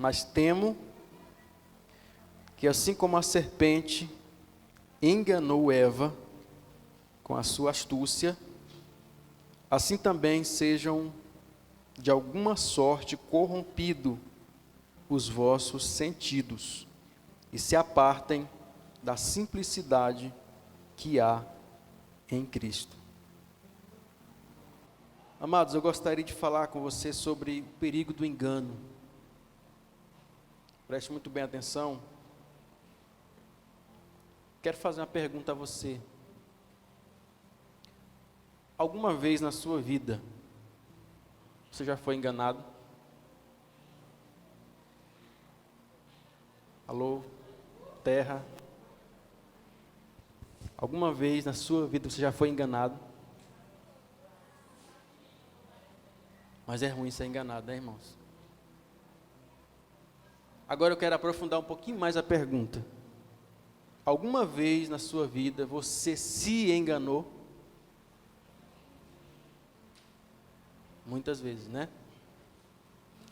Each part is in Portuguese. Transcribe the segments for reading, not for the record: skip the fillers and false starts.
Mas temo que assim como a serpente enganou Eva com a sua astúcia, assim também sejam de alguma sorte corrompidos os vossos sentidos e se apartem da simplicidade que há em Cristo. Amados, eu gostaria de falar com você sobre o perigo do engano. Preste muito bem atenção. Quero fazer uma pergunta a você. Alguma vez na sua vida, você já foi enganado? Alô? Terra? Alguma vez na sua vida você já foi enganado? Mas é ruim ser enganado, né, irmãos? Agora eu quero aprofundar um pouquinho mais a pergunta. Alguma vez na sua vida você se enganou? Muitas vezes, né?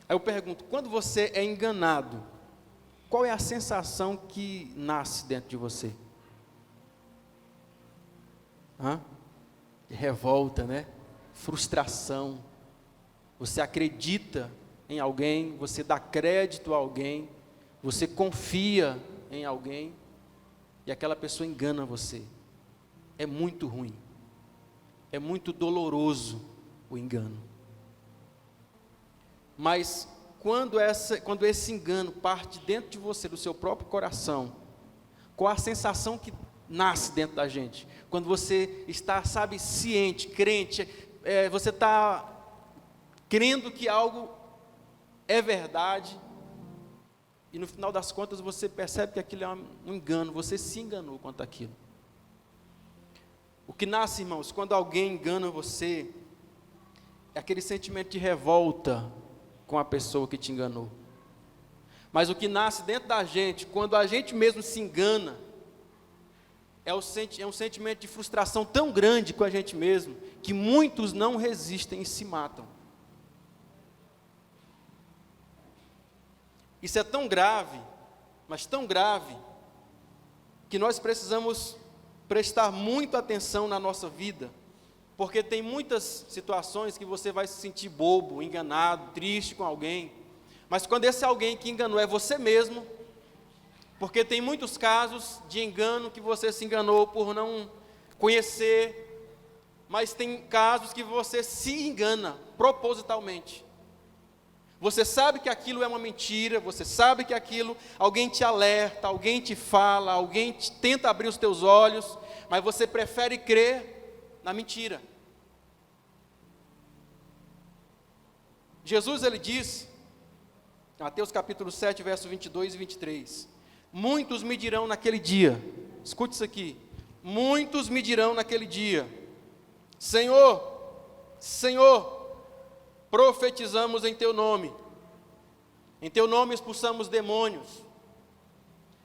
Aí eu pergunto, quando você é enganado, qual é a sensação que nasce dentro de você? Revolta, né? Frustração. Você acredita em alguém, você dá crédito a alguém, você confia em alguém e aquela pessoa engana você. É muito ruim. É muito doloroso o engano. Mas quando esse engano parte dentro de você, do seu próprio coração, qual a sensação que nasce dentro da gente? Quando você está, ciente, crente, você está crendo que algo é verdade, e no final das contas você percebe que aquilo é um engano, você se enganou quanto àquilo. O que nasce, irmãos, quando alguém engana você, é aquele sentimento de revolta com a pessoa que te enganou. Mas o que nasce dentro da gente, quando a gente mesmo se engana, é um sentimento de frustração tão grande com a gente mesmo, que muitos não resistem e se matam. Isso é tão grave, mas tão grave, que nós precisamos prestar muita atenção na nossa vida, porque tem muitas situações que você vai se sentir bobo, enganado, triste com alguém, mas quando esse alguém que enganou é você mesmo, porque tem muitos casos de engano que você se enganou por não conhecer, mas tem casos que você se engana propositalmente. Você sabe que aquilo é uma mentira, você sabe que aquilo, alguém te alerta, alguém te fala, tenta abrir os teus olhos, mas você prefere crer na mentira. Jesus, ele diz, Mateus capítulo 7, verso 22 e 23, muitos me dirão naquele dia, escute isso aqui, muitos me dirão naquele dia, Senhor, Senhor, profetizamos em teu nome expulsamos demônios,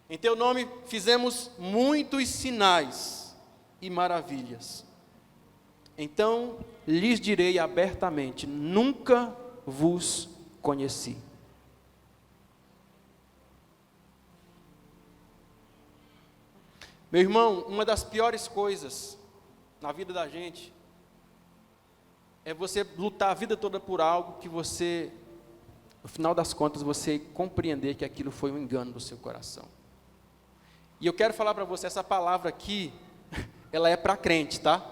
em teu nome fizemos muitos sinais e maravilhas. Então lhes direi abertamente, nunca vos conheci. Meu irmão, uma das piores coisas na vida da gente é você lutar a vida toda por algo que você, no final das contas, você compreender que aquilo foi um engano do seu coração. E eu quero falar para você, essa palavra aqui, ela é para crente, tá?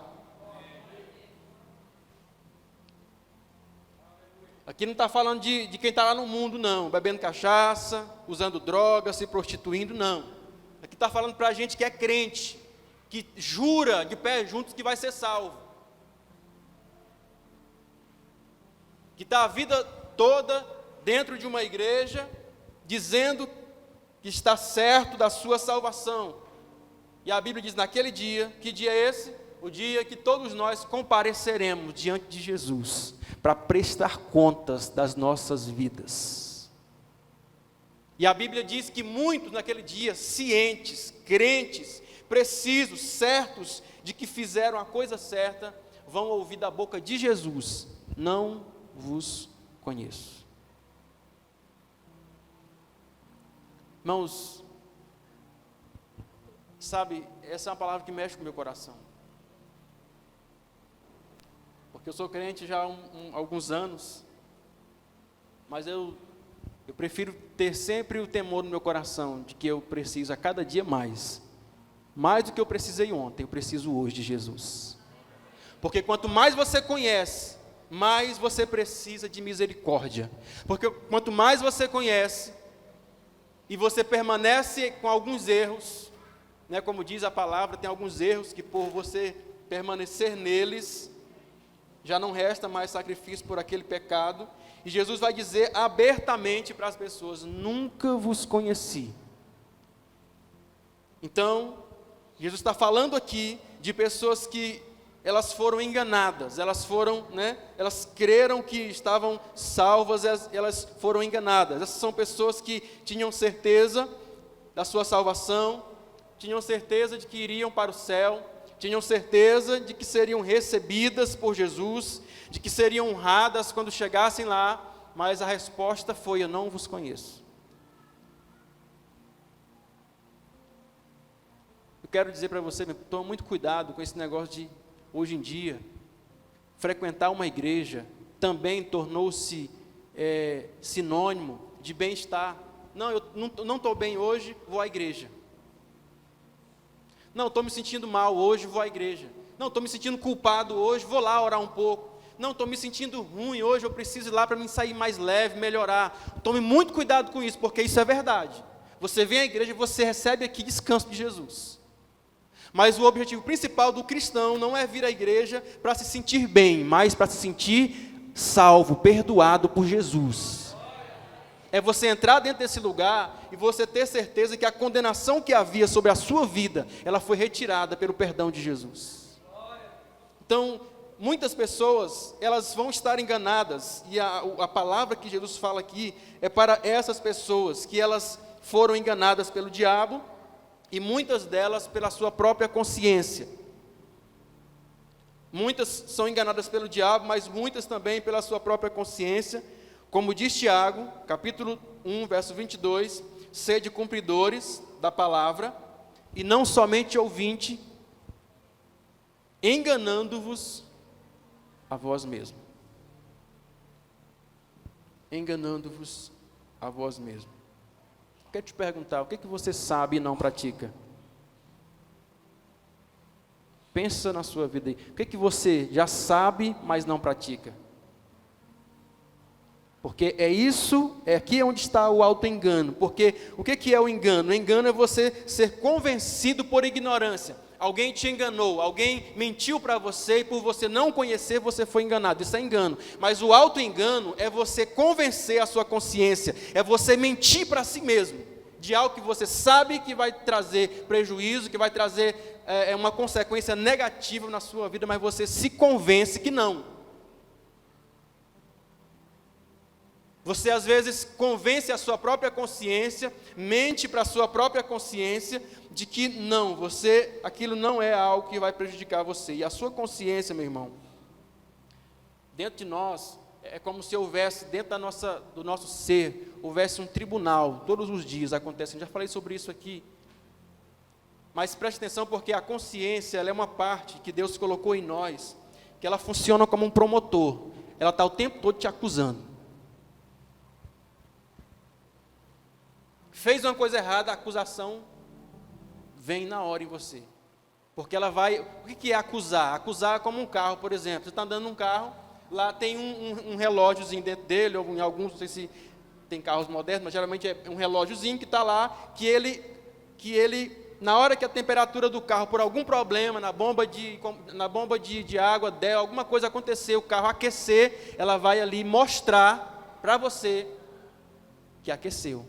Aqui não está falando de quem está lá no mundo, não, bebendo cachaça, usando drogas, se prostituindo, não. Aqui está falando para a gente que é crente, que jura de pé juntos que vai ser salvo. Que está a vida toda dentro de uma igreja, dizendo que está certo da sua salvação. E a Bíblia diz, naquele dia, que dia é esse? O dia que todos nós compareceremos diante de Jesus, para prestar contas das nossas vidas. E a Bíblia diz que muitos naquele dia, cientes, crentes, precisos, certos de que fizeram a coisa certa, vão ouvir da boca de Jesus, não vos conheço. Irmãos, sabe, essa é uma palavra que mexe com o meu coração. Porque eu sou crente já há alguns anos, mas eu prefiro ter sempre o temor no meu coração de que eu preciso a cada dia mais do que eu precisei ontem, eu preciso hoje de Jesus. Porque quanto mais você conhece, mais você precisa de misericórdia. Porque quanto mais você conhece, e você permanece com alguns erros, né, como diz a palavra, tem alguns erros que por você permanecer neles, já não resta mais sacrifício por aquele pecado, e Jesus vai dizer abertamente para as pessoas: nunca vos conheci. Então, Jesus está falando aqui de pessoas que elas foram enganadas, elas creram que estavam salvas, elas foram enganadas. Essas são pessoas que tinham certeza da sua salvação, tinham certeza de que iriam para o céu, tinham certeza de que seriam recebidas por Jesus, de que seriam honradas quando chegassem lá, mas a resposta foi: eu não vos conheço. Eu quero dizer para você, tome muito cuidado com esse negócio de, hoje em dia, frequentar uma igreja também tornou-se sinônimo de bem-estar. Não, eu não estou bem hoje, vou à igreja. Não, estou me sentindo mal hoje, vou à igreja. Não, estou me sentindo culpado hoje, vou lá orar um pouco. Não, estou me sentindo ruim hoje, eu preciso ir lá para me sair mais leve, melhorar. Tome muito cuidado com isso, porque isso é verdade. Você vem à igreja e você recebe aqui descanso de Jesus. Mas o objetivo principal do cristão não é vir à igreja para se sentir bem, mas para se sentir salvo, perdoado por Jesus. É você entrar dentro desse lugar e você ter certeza que a condenação que havia sobre a sua vida, ela foi retirada pelo perdão de Jesus. Então, muitas pessoas, elas vão estar enganadas, e a palavra que Jesus fala aqui é para essas pessoas, que elas foram enganadas pelo diabo, e muitas delas pela sua própria consciência. Muitas são enganadas pelo diabo, mas muitas também pela sua própria consciência. Como diz Tiago, capítulo 1, verso 22, sede cumpridores da palavra, e não somente ouvinte, enganando-vos a vós mesmo. Enganando-vos a vós mesmo. Quero te perguntar, o que você sabe e não pratica? Pensa na sua vida aí. O que você já sabe, mas não pratica? Porque é aqui onde está o auto-engano. Porque o que é o engano? O engano é você ser convencido por ignorância. Alguém te enganou, alguém mentiu para você, e por você não conhecer, você foi enganado. Isso é engano. Mas o auto-engano é você convencer a sua consciência, é você mentir para si mesmo, de algo que você sabe que vai trazer prejuízo, que vai trazer uma consequência negativa na sua vida, mas você se convence que não. Você às vezes convence a sua própria consciência, mente para a sua própria consciência, de que não, aquilo não é algo que vai prejudicar você. E a sua consciência, meu irmão, dentro de nós, é como se houvesse, dentro do nosso ser, houvesse um tribunal, todos os dias acontece. Eu já falei sobre isso aqui. Mas preste atenção, porque a consciência, ela é uma parte que Deus colocou em nós, que ela funciona como um promotor. Ela está o tempo todo te acusando. Fez uma coisa errada, a acusação vem na hora em você. Porque ela vai... O que é acusar? Acusar é como um carro, por exemplo. Você está andando num carro, lá tem um relógiozinho dentro dele, ou em alguns, não sei se tem carros modernos, mas geralmente é um relógiozinho que está lá, que ele, na hora que a temperatura do carro, por algum problema, na bomba de água der, alguma coisa acontecer, o carro aquecer, ela vai ali mostrar para você que aqueceu.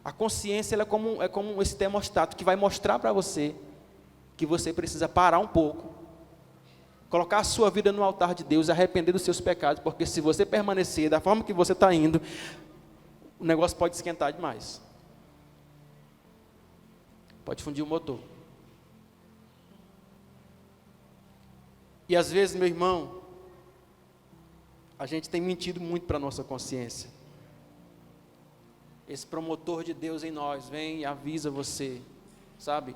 A consciência ela é como esse termostato que vai mostrar para você que você precisa parar um pouco, colocar a sua vida no altar de Deus e arrepender dos seus pecados, porque se você permanecer da forma que você está indo, o negócio pode esquentar demais. Pode fundir o motor. E às vezes, meu irmão, a gente tem mentido muito para a nossa consciência. esse promotor de Deus em nós vem e avisa você, sabe?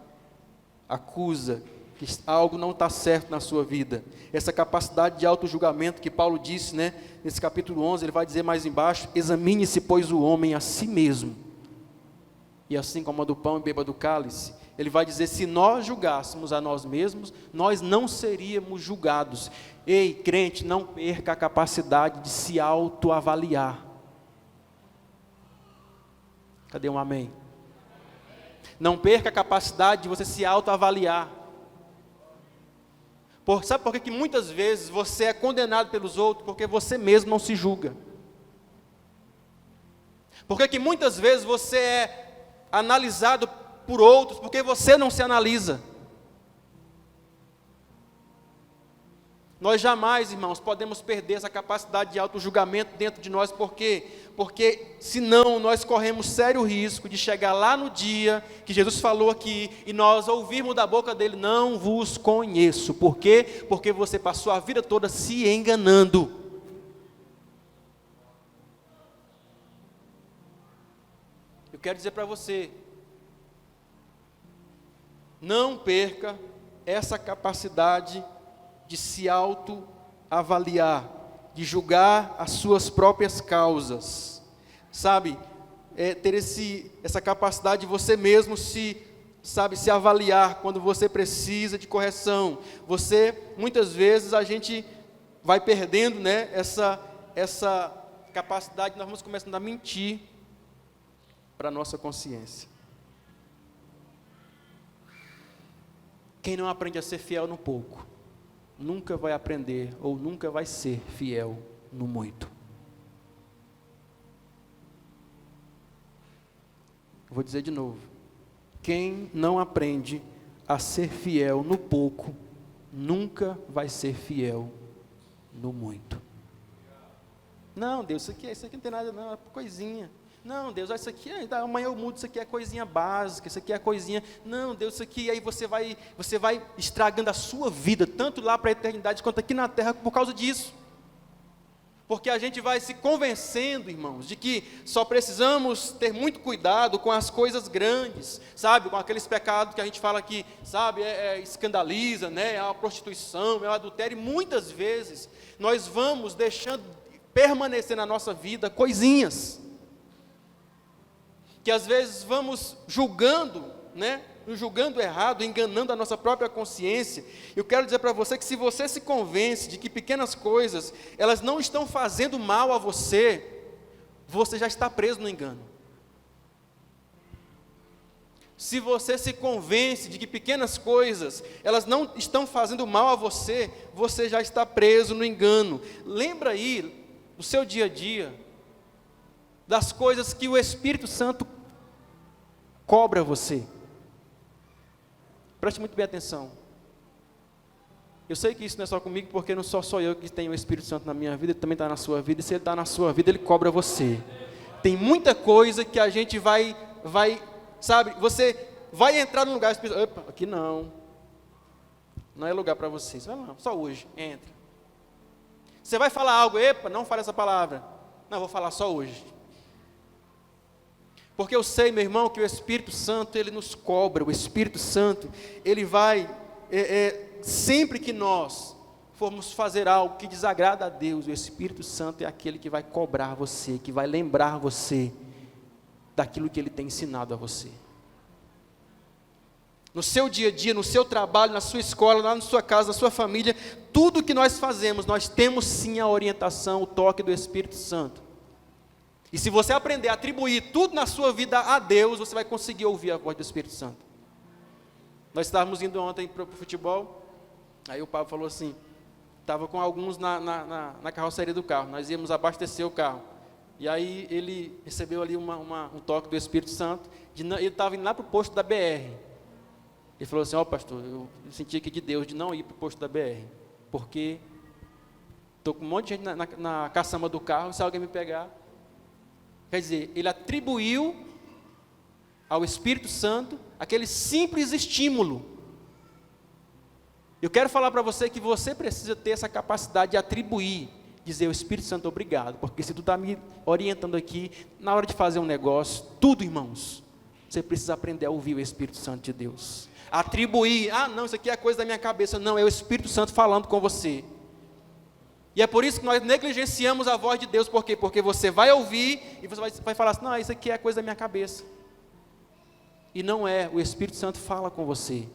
Acusa que algo não está certo na sua vida. Essa capacidade de auto-julgamento que Paulo disse, né? Nesse capítulo 11, ele vai dizer mais embaixo: examine-se, pois, o homem a si mesmo, e assim como do pão e beba do cálice. Ele vai dizer: se nós julgássemos a nós mesmos, nós não seríamos julgados. Ei, crente, não perca a capacidade de se autoavaliar. Cadê um amém? Não perca a capacidade de você se autoavaliar. Sabe por que muitas vezes você é condenado pelos outros? Porque você mesmo não se julga. Por que muitas vezes você é analisado por outros? Porque você não se analisa. Nós jamais, irmãos, podemos perder essa capacidade de auto-julgamento dentro de nós. Por quê? Porque senão nós corremos sério risco de chegar lá no dia que Jesus falou aqui e nós ouvirmos da boca dele: não vos conheço. Por quê? Porque você passou a vida toda se enganando. Eu quero dizer para você, não perca essa capacidade de se autoavaliar, de julgar as suas próprias causas, sabe? Ter essa capacidade de você mesmo se avaliar quando você precisa de correção. Muitas vezes a gente vai perdendo, né, essa capacidade, nós vamos começando a mentir para a nossa consciência. Quem não aprende a ser fiel no pouco, nunca vai aprender ou nunca vai ser fiel no muito. Vou dizer de novo: quem não aprende a ser fiel no pouco, nunca vai ser fiel no muito. Não, Deus, isso aqui não tem nada, não, é coisinha. Não, Deus, isso aqui, amanhã eu mudo, isso aqui é coisinha básica, isso aqui é coisinha. Não, Deus, isso aqui, aí você vai estragando a sua vida, tanto lá para a eternidade, quanto aqui na terra, por causa disso. Porque a gente vai se convencendo, irmãos, de que só precisamos ter muito cuidado com as coisas grandes, sabe, com aqueles pecados que a gente fala que, sabe, escandaliza, né, é a prostituição, é o adultério, e muitas vezes nós vamos deixando permanecer na nossa vida coisinhas, que às vezes vamos julgando, né, julgando errado, enganando a nossa própria consciência. Eu quero dizer para você que se você se convence de que pequenas coisas, elas não estão fazendo mal a você, você já está preso no engano. Se você se convence de que pequenas coisas, elas não estão fazendo mal a você, você já está preso no engano. Lembra aí, do seu dia a dia, das coisas que o Espírito Santo cobra você. Preste muito bem atenção. Eu sei que isso não é só comigo, porque não sou só eu que tenho o Espírito Santo na minha vida, ele também está na sua vida, e se ele está na sua vida, ele cobra você. Tem muita coisa que a gente vai, sabe, você vai entrar num lugar, opa, aqui não é lugar para você, você vai lá, só hoje, entra. Você vai falar algo, epa, não fale essa palavra, não, vou falar só hoje. Porque eu sei, meu irmão, que o Espírito Santo, ele nos cobra. O Espírito Santo, ele vai, sempre que nós formos fazer algo que desagrada a Deus, o Espírito Santo é aquele que vai cobrar você, que vai lembrar você daquilo que ele tem ensinado a você. No seu dia a dia, no seu trabalho, na sua escola, lá na sua casa, na sua família, tudo que nós fazemos, nós temos sim a orientação, o toque do Espírito Santo. E se você aprender a atribuir tudo na sua vida a Deus, você vai conseguir ouvir a voz do Espírito Santo. Nós estávamos indo ontem para o futebol, aí o Pablo falou assim, estava com alguns na carroceria do carro, nós íamos abastecer o carro. E aí ele recebeu ali um toque do Espírito Santo, ele estava indo lá para o posto da BR. Ele falou assim, pastor, eu senti aqui de Deus de não ir para o posto da BR, porque estou com um monte de gente na caçamba do carro, se alguém me pegar... Quer dizer, ele atribuiu ao Espírito Santo aquele simples estímulo. Eu quero falar para você que você precisa ter essa capacidade de atribuir, dizer ao Espírito Santo obrigado, porque se tu está me orientando aqui, na hora de fazer um negócio, tudo, irmãos, você precisa aprender a ouvir o Espírito Santo de Deus. Atribuir, não, isso aqui é coisa da minha cabeça. Não, é o Espírito Santo falando com você. E é por isso que nós negligenciamos a voz de Deus. Por quê? Porque você vai ouvir e você vai falar assim, não, isso aqui é coisa da minha cabeça. E não é, o Espírito Santo fala com você.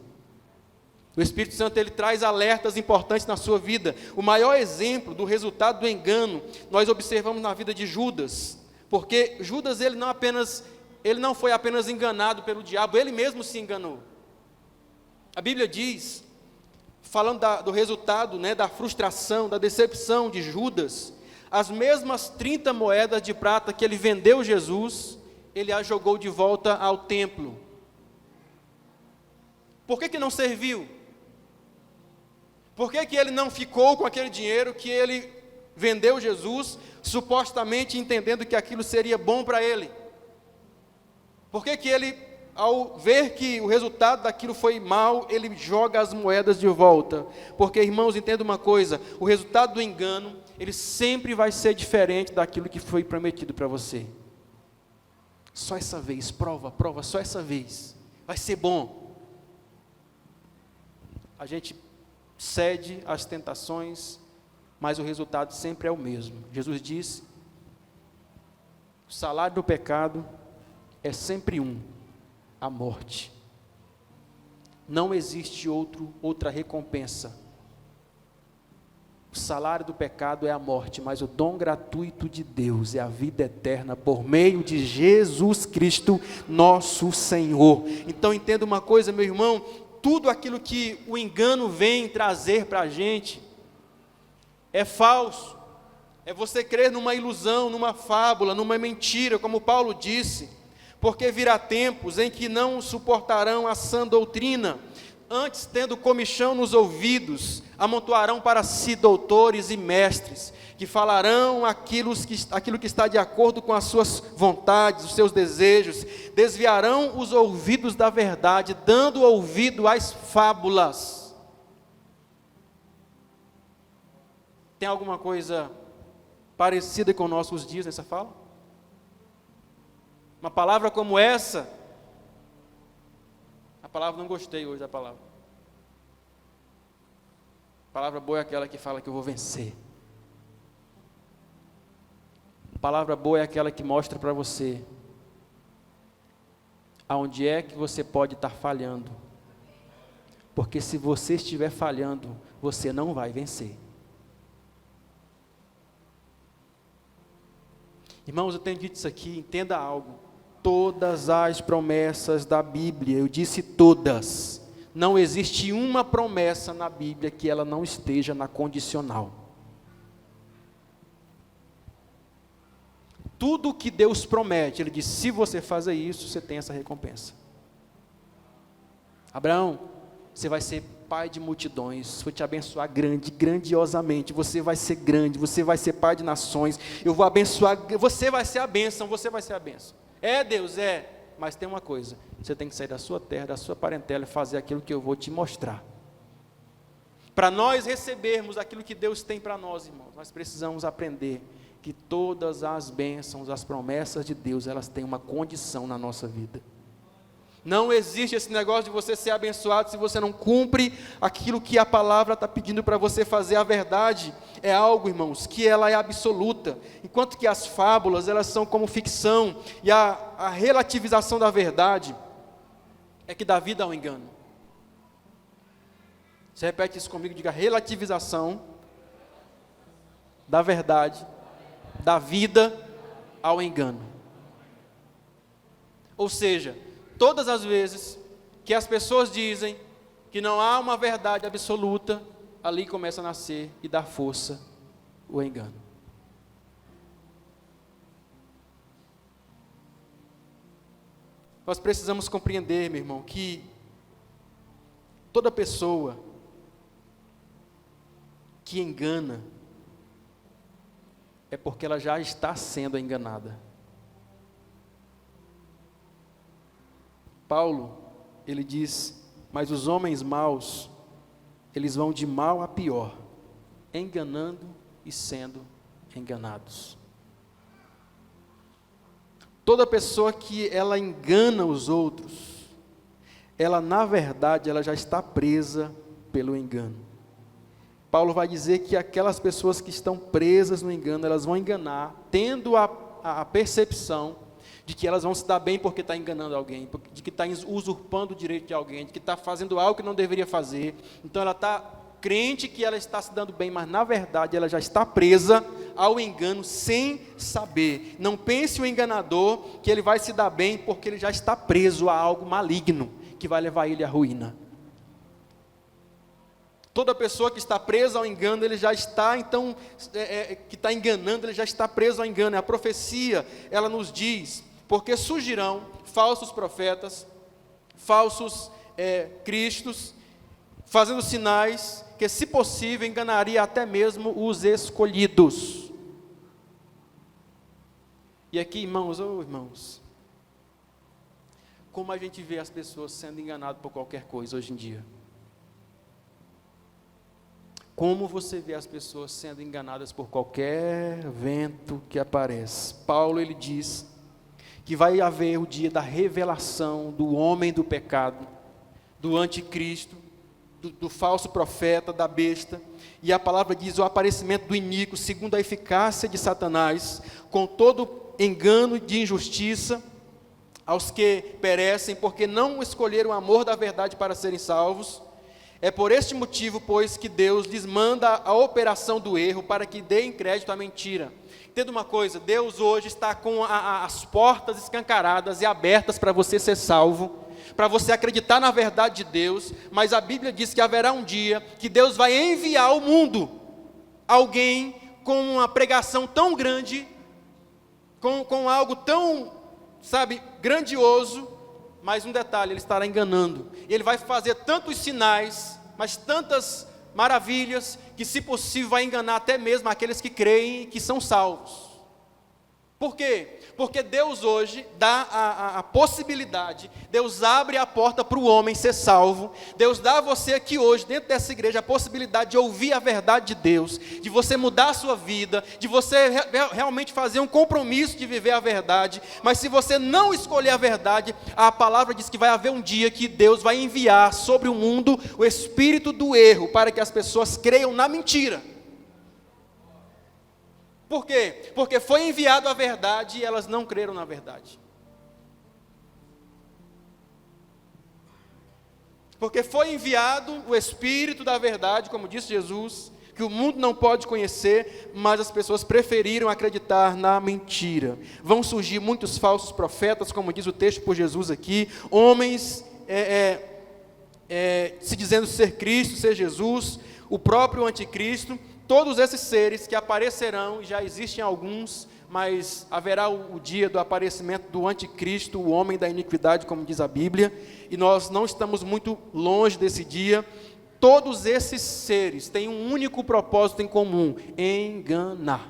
O Espírito Santo, ele traz alertas importantes na sua vida. O maior exemplo do resultado do engano, nós observamos na vida de Judas. Porque Judas, ele não foi apenas enganado pelo diabo, ele mesmo se enganou. A Bíblia diz, falando do resultado, da frustração, da decepção de Judas, as mesmas 30 moedas de prata que ele vendeu Jesus, ele as jogou de volta ao templo. Por que não serviu? Por que ele não ficou com aquele dinheiro que ele vendeu Jesus, supostamente entendendo que aquilo seria bom para ele? Por que ele, ao ver que o resultado daquilo foi mal, ele joga as moedas de volta? Porque, irmãos, entenda uma coisa, o resultado do engano, ele sempre vai ser diferente daquilo que foi prometido para você. Só essa vez, prova, só essa vez, vai ser bom. A gente cede às tentações, mas o resultado sempre é o mesmo. Jesus disse, o salário do pecado é sempre a morte. Não existe outra recompensa. O salário do pecado é a morte, mas o dom gratuito de Deus é a vida eterna por meio de Jesus Cristo, nosso Senhor. Então entenda uma coisa, meu irmão, tudo aquilo que o engano vem trazer para a gente é falso. É você crer numa ilusão, numa fábula, numa mentira, como Paulo disse. Porque virá tempos em que não suportarão a sã doutrina, antes, tendo comichão nos ouvidos, amontoarão para si doutores e mestres, que falarão aquilo que está de acordo com as suas vontades, os seus desejos, desviarão os ouvidos da verdade, dando ouvido às fábulas. Tem alguma coisa parecida com nossos dias nessa fala? Uma palavra como essa, a palavra não gostei hoje da palavra. A palavra boa é aquela que fala que eu vou vencer. A palavra boa é aquela que mostra para você aonde é que você pode estar falhando. Porque se você estiver falhando, você não vai vencer. Irmãos, eu tenho dito isso aqui, entenda algo. Todas as promessas da Bíblia, eu disse todas, não existe uma promessa na Bíblia que ela não esteja na condicional. Tudo que Deus promete, Ele diz, se você fazer isso, você tem essa recompensa. Abraão, você vai ser pai de multidões, vou te abençoar grandiosamente, você vai ser grande, você vai ser pai de nações, eu vou abençoar, você vai ser a bênção, você vai ser a bênção. É, Deus, mas tem uma coisa, você tem que sair da sua terra, da sua parentela e fazer aquilo que eu vou te mostrar. Para nós recebermos aquilo que Deus tem para nós, irmãos, nós precisamos aprender que todas as bênçãos, as promessas de Deus, elas têm uma condição na nossa vida. Não existe esse negócio de você ser abençoado se você não cumpre aquilo que a palavra está pedindo para você fazer. A verdade é algo, irmãos, que ela é absoluta, enquanto que as fábulas, elas são como ficção, e a relativização da verdade é que dá vida ao engano. Você repete isso comigo, diga, relativização da verdade dá vida ao engano. Ou seja, todas as vezes que as pessoas dizem que não há uma verdade absoluta, ali começa a nascer e dar força o engano. Nós precisamos compreender, meu irmão, que toda pessoa que engana é porque ela já está sendo enganada. Paulo, ele diz, mas os homens maus, eles vão de mal a pior, enganando e sendo enganados. Toda pessoa que ela engana os outros, ela na verdade ela já está presa pelo engano. Paulo vai dizer que aquelas pessoas que estão presas no engano, elas vão enganar, tendo a percepção de que elas vão se dar bem porque está enganando alguém, de que está usurpando o direito de alguém, de que está fazendo algo que não deveria fazer. Então ela está crente que ela está se dando bem, mas na verdade ela já está presa ao engano sem saber. Não pense o enganador que ele vai se dar bem porque ele já está preso a algo maligno que vai levar ele à ruína. Toda pessoa que está presa ao engano, ele já está, então, que está enganando, ele já está preso ao engano. A profecia, ela nos diz, porque surgirão falsos profetas, falsos cristos, fazendo sinais que, se possível, enganaria até mesmo os escolhidos. E aqui, irmãos, como a gente vê as pessoas sendo enganadas por qualquer coisa hoje em dia? Como você vê as pessoas sendo enganadas por qualquer vento que aparece? Paulo, ele diz que vai haver o dia da revelação do homem do pecado, do anticristo, do falso profeta, da besta, e a palavra diz o aparecimento do iníquo, segundo a eficácia de Satanás, com todo engano de injustiça, aos que perecem, porque não escolheram o amor da verdade para serem salvos. É por este motivo, pois, que Deus lhes manda a operação do erro, para que deem crédito à mentira. Entenda uma coisa, Deus hoje está com as portas escancaradas e abertas para você ser salvo, para você acreditar na verdade de Deus, mas a Bíblia diz que haverá um dia que Deus vai enviar ao mundo alguém com uma pregação tão grande, com algo tão, grandioso, mas um detalhe, ele estará enganando. Ele vai fazer tantos sinais, mas tantas maravilhas, que, se possível, vai enganar até mesmo aqueles que creem que são salvos. Por quê? Porque Deus hoje dá a possibilidade, Deus abre a porta para o homem ser salvo. Deus dá a você aqui hoje, dentro dessa igreja, a possibilidade de ouvir a verdade de Deus, de você mudar a sua vida, de você realmente fazer um compromisso de viver a verdade. Mas se você não escolher a verdade, a palavra diz que vai haver um dia que Deus vai enviar sobre o mundo o espírito do erro, para que as pessoas creiam na mentira. Por quê? Porque foi enviado a verdade e elas não creram na verdade. Porque foi enviado o Espírito da verdade, como disse Jesus, que o mundo não pode conhecer, mas as pessoas preferiram acreditar na mentira. Vão surgir muitos falsos profetas, como diz o texto por Jesus aqui, homens se dizendo ser Cristo, ser Jesus, o próprio anticristo. Todos esses seres que aparecerão, já existem alguns, mas haverá o dia do aparecimento do anticristo, o homem da iniquidade, como diz a Bíblia, e nós não estamos muito longe desse dia. Todos esses seres têm um único propósito em comum: enganar.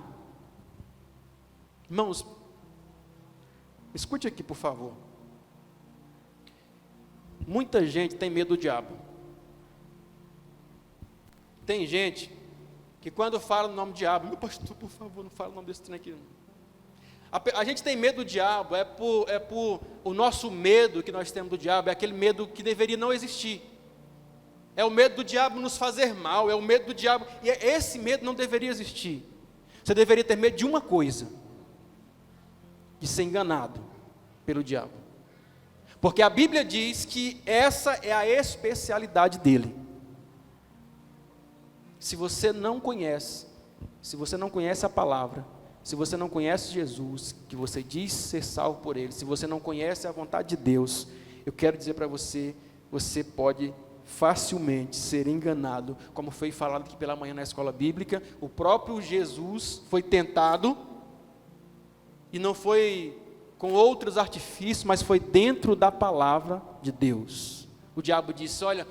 Irmãos, escute aqui, por favor. Muita gente tem medo do diabo. Tem gente que, quando fala no nome do diabo, meu pastor, por favor, não fala o nome desse trem aqui. A gente tem medo do diabo, é por o nosso medo que nós temos do diabo, é aquele medo que deveria não existir. É o medo do diabo nos fazer mal, é o medo do diabo, e esse medo não deveria existir. Você deveria ter medo de uma coisa: de ser enganado pelo diabo. Porque a Bíblia diz que essa é a especialidade dele. Se você não conhece a palavra, se você não conhece Jesus, que você diz ser salvo por Ele, se você não conhece a vontade de Deus, eu quero dizer para você, você pode facilmente ser enganado, como foi falado aqui pela manhã na escola bíblica. O próprio Jesus foi tentado, e não foi com outros artifícios, mas foi dentro da palavra de Deus. O diabo disse: olha,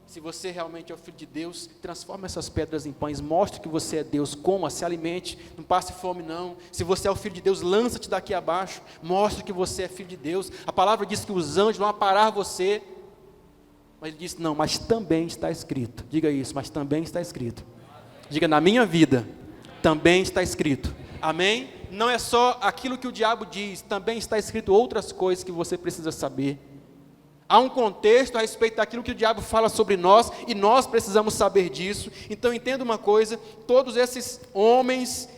se você realmente é o Filho de Deus, transforma essas pedras em pães, mostre que você é Deus, coma, se alimente, não passe fome não. Se você é o Filho de Deus, lança-te daqui abaixo, mostre que você é Filho de Deus. A palavra diz que os anjos vão aparar você, mas ele disse: não, mas também está escrito. Diga isso, mas também está escrito. Diga: na minha vida, também está escrito. Amém? Não é só aquilo que o diabo diz, também está escrito outras coisas que você precisa saber. Há um contexto a respeito daquilo que o diabo fala sobre nós, e nós precisamos saber disso. Então entenda uma coisa, todos esses homens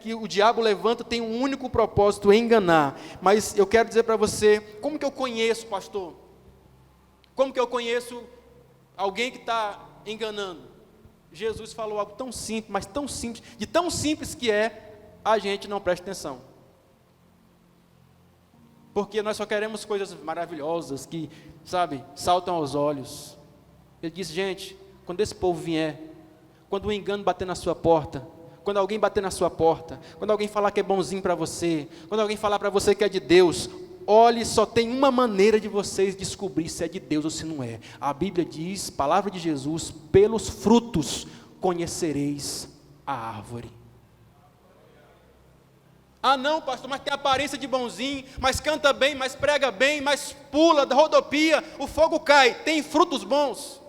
que o diabo levanta têm um único propósito, enganar. Mas eu quero dizer para você, como que eu conheço, pastor? Como que eu conheço alguém que está enganando? Jesus falou algo tão simples, mas tão simples, de tão simples que a gente não presta atenção. Porque nós só queremos coisas maravilhosas, que, sabe, saltam aos olhos. Ele disse, gente, quando esse povo vier, quando o engano bater na sua porta, quando alguém bater na sua porta, quando alguém falar que é bonzinho para você, quando alguém falar para você que é de Deus, olhe, só tem uma maneira de vocês descobrir se é de Deus ou se não é. A Bíblia diz, palavra de Jesus, pelos frutos conhecereis a árvore. Ah não, pastor, mas tem aparência de bonzinho, mas canta bem, mas prega bem, mas pula, rodopia, o fogo cai, tem frutos bons.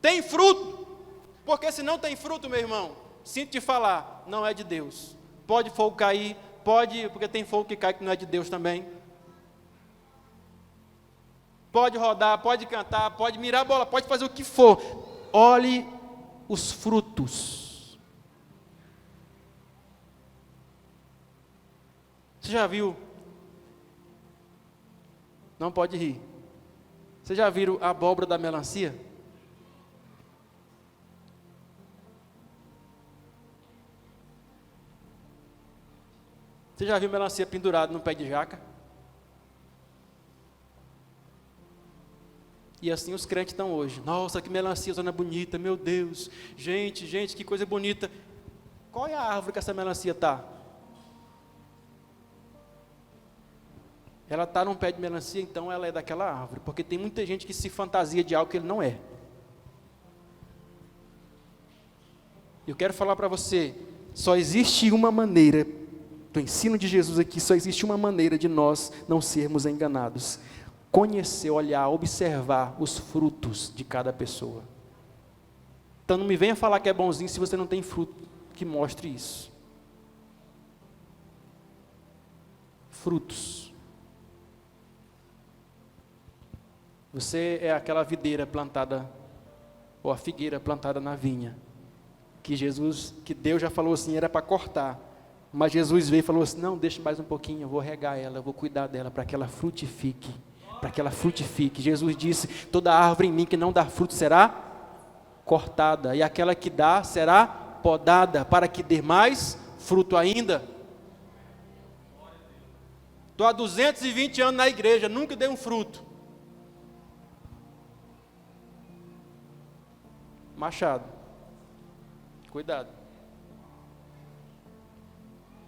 Tem fruto, porque se não tem fruto, meu irmão, sinto te falar, não é de Deus. Pode fogo cair, pode, porque tem fogo que cai que não é de Deus também. Pode rodar, pode cantar, pode mirar a bola, pode fazer o que for. Olhe os frutos. Você já viu? Não pode rir. Você já viram a abóbora da melancia? Você já viu melancia pendurada no pé de jaca? E assim os crentes estão hoje. Nossa, que melancia, zona bonita, meu Deus. Gente, que coisa bonita. Qual é a árvore que essa melancia está? Ela está num pé de melancia, então ela é daquela árvore. Porque tem muita gente que se fantasia de algo que ele não é. Eu quero falar para você, só existe uma maneira, do ensino de Jesus aqui, só existe uma maneira de nós não sermos enganados. Conhecer, olhar, observar os frutos de cada pessoa. Então não me venha falar que é bonzinho se você não tem fruto que mostre isso. Frutos. Você é aquela videira plantada, ou a figueira plantada na vinha, que Deus já falou assim, era para cortar, mas Jesus veio e falou assim, não, deixa mais um pouquinho, eu vou regar ela, eu vou cuidar dela, para que ela frutifique. Para que ela frutifique. Jesus disse, toda árvore em mim que não dá fruto será cortada, e aquela que dá será podada, para que dê mais fruto ainda. Estou há 220 anos na igreja, nunca dei um fruto. Machado, cuidado.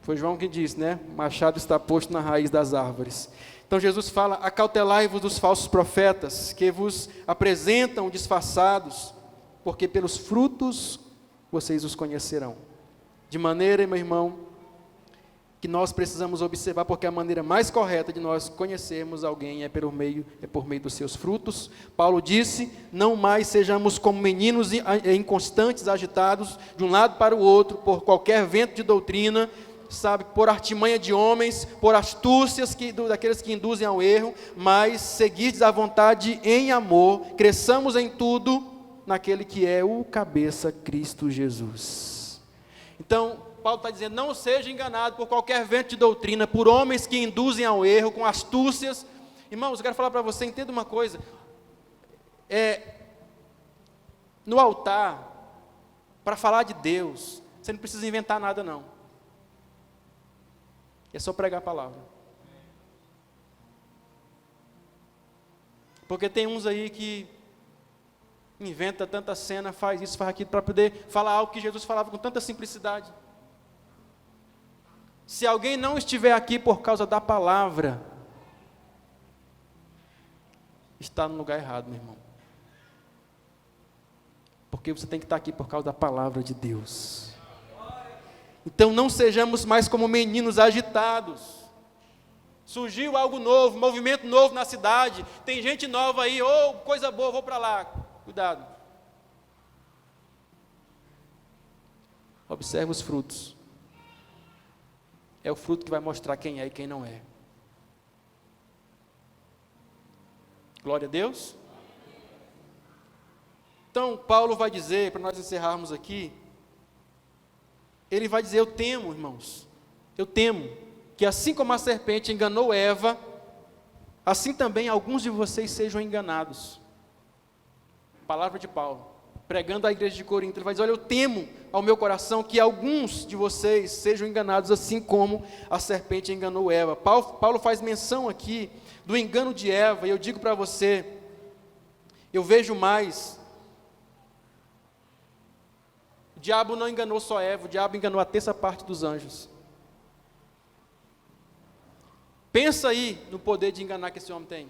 Foi João que disse, né? Machado está posto na raiz das árvores. Então Jesus fala, acautelai-vos dos falsos profetas, que vos apresentam disfarçados, porque pelos frutos vocês os conhecerão. De maneira, meu irmão, que nós precisamos observar, porque a maneira mais correta de nós conhecermos alguém é por meio dos seus frutos. Paulo disse, não mais sejamos como meninos inconstantes, agitados de um lado para o outro, por qualquer vento de doutrina, sabe, por artimanha de homens, por astúcias daqueles que induzem ao erro, mas seguides a vontade em amor, cresçamos em tudo naquele que é o cabeça, Cristo Jesus. Então, Paulo está dizendo, não seja enganado por qualquer vento de doutrina, por homens que induzem ao erro, com astúcias. Irmãos, eu quero falar para você, entenda uma coisa, no altar, para falar de Deus, você não precisa inventar nada não. É só pregar a palavra. Porque tem uns aí que inventa tanta cena, faz isso, faz aquilo, para poder falar algo que Jesus falava com tanta simplicidade. Se alguém não estiver aqui por causa da palavra, está no lugar errado, meu irmão. Porque você tem que estar aqui por causa da palavra de Deus. Então não sejamos mais como meninos agitados. Surgiu algo novo, movimento novo na cidade, tem gente nova aí, coisa boa, vou para lá. Cuidado. Observe os frutos. É o fruto que vai mostrar quem é e quem não é. Glória a Deus. Então, Paulo vai dizer, para nós encerrarmos aqui, ele vai dizer, eu temo, irmãos, eu temo, que assim como a serpente enganou Eva, assim também alguns de vocês sejam enganados. Palavra de Paulo, pregando à igreja de Corinto, ele vai dizer, olha, eu temo ao meu coração que alguns de vocês sejam enganados, assim como a serpente enganou Eva. Paulo faz menção aqui do engano de Eva, e eu digo para você, eu vejo mais, o diabo não enganou só Eva, o diabo enganou a terça parte dos anjos. Pensa aí no poder de enganar que esse homem tem.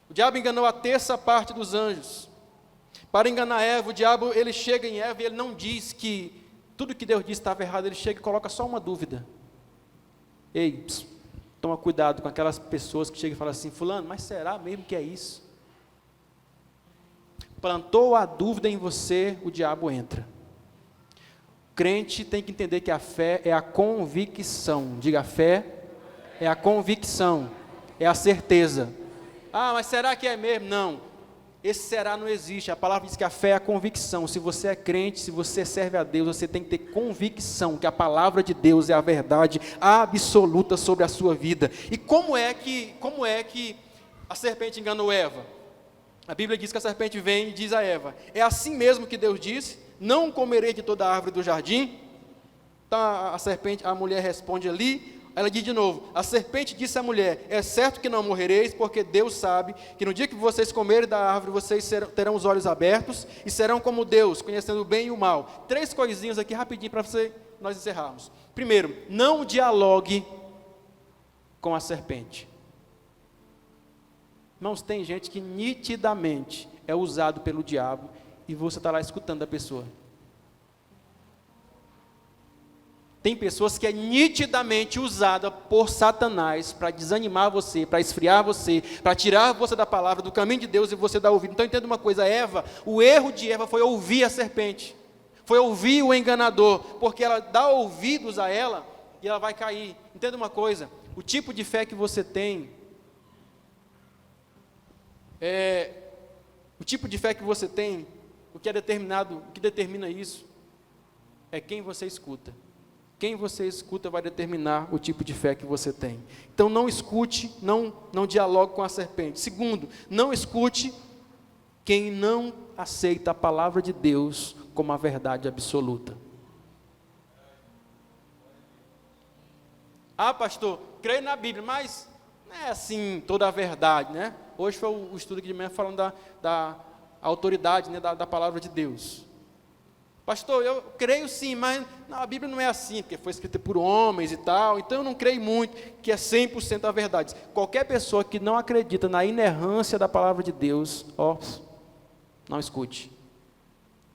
O diabo enganou a terça parte dos anjos. Para enganar Eva, o diabo, ele chega em Eva e ele não diz que tudo que Deus disse estava errado, ele chega e coloca só uma dúvida. Ei, toma cuidado com aquelas pessoas que chegam e falam assim, fulano, mas será mesmo que é isso? Plantou a dúvida em você, o diabo entra. O crente tem que entender que a fé é a convicção. Diga, a fé é a convicção, é a certeza. Ah, mas será que é mesmo? Não. Esse será não existe. A palavra diz que a fé é a convicção. Se você é crente, se você serve a Deus, você tem que ter convicção que a palavra de Deus é a verdade absoluta sobre a sua vida. E como é que a serpente enganou Eva? A Bíblia diz que a serpente vem e diz a Eva, é assim mesmo que Deus disse, não comerei de toda a árvore do jardim? Então a mulher responde ali, ela diz de novo, a serpente disse à mulher, é certo que não morrereis, porque Deus sabe que no dia que vocês comerem da árvore, vocês terão os olhos abertos, e serão como Deus, conhecendo o bem e o mal. 3 coisinhas aqui rapidinho para nós encerrarmos. Primeiro, não dialogue com a serpente. Irmãos, tem gente que nitidamente é usado pelo diabo, e você está lá escutando a pessoa. Tem pessoas que é nitidamente usada por Satanás para desanimar você, para esfriar você, para tirar você da palavra, do caminho de Deus e você dar ouvido. Então entenda uma coisa, Eva, o erro de Eva foi ouvir a serpente, foi ouvir o enganador, porque ela dá ouvidos a ela e ela vai cair. Entenda uma coisa, o tipo de fé que você tem, o tipo de fé que você tem, o que determina isso, é quem você escuta. Quem você escuta vai determinar o tipo de fé que você tem. Então não escute, não dialogue com a serpente. Segundo, não escute quem não aceita a palavra de Deus como a verdade absoluta. Ah, pastor, creio na Bíblia, mas não é assim toda a verdade, né? Hoje foi o estudo aqui de manhã falando da autoridade, né, da palavra de Deus. Pastor, eu creio sim, mas não, a Bíblia não é assim, porque foi escrita por homens e tal, então eu não creio muito que é 100% a verdade. Qualquer pessoa que não acredita na inerrância da palavra de Deus, não escute.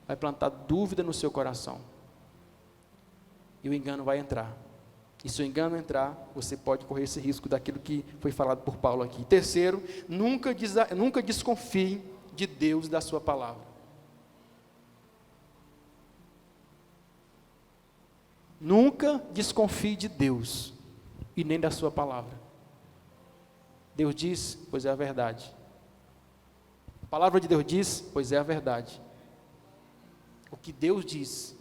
Vai plantar dúvida no seu coração. E o engano vai entrar. E se o engano entrar, você pode correr esse risco daquilo que foi falado por Paulo aqui. Terceiro, nunca desconfie de Deus e da sua palavra. Nunca desconfie de Deus e nem da sua palavra. Deus diz, pois é a verdade. A palavra de Deus diz, pois é a verdade. O que Deus diz,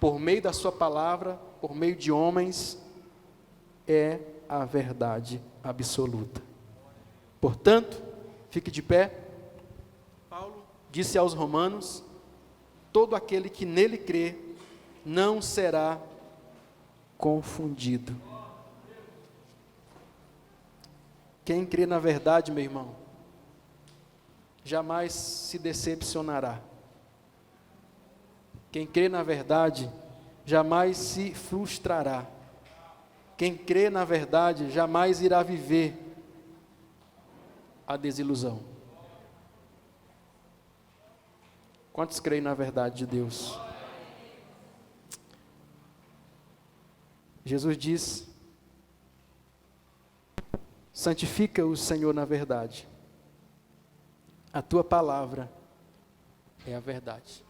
por meio da sua palavra, por meio de homens, é a verdade absoluta. Portanto, fique de pé. Paulo disse aos romanos, todo aquele que nele crê, não será confundido. Quem crê na verdade, meu irmão, jamais se decepcionará. Quem crê na verdade, jamais se frustrará. Quem crê na verdade, jamais irá viver a desilusão. Quantos creem na verdade de Deus? Jesus diz, santifica o Senhor na verdade. A tua palavra é a verdade.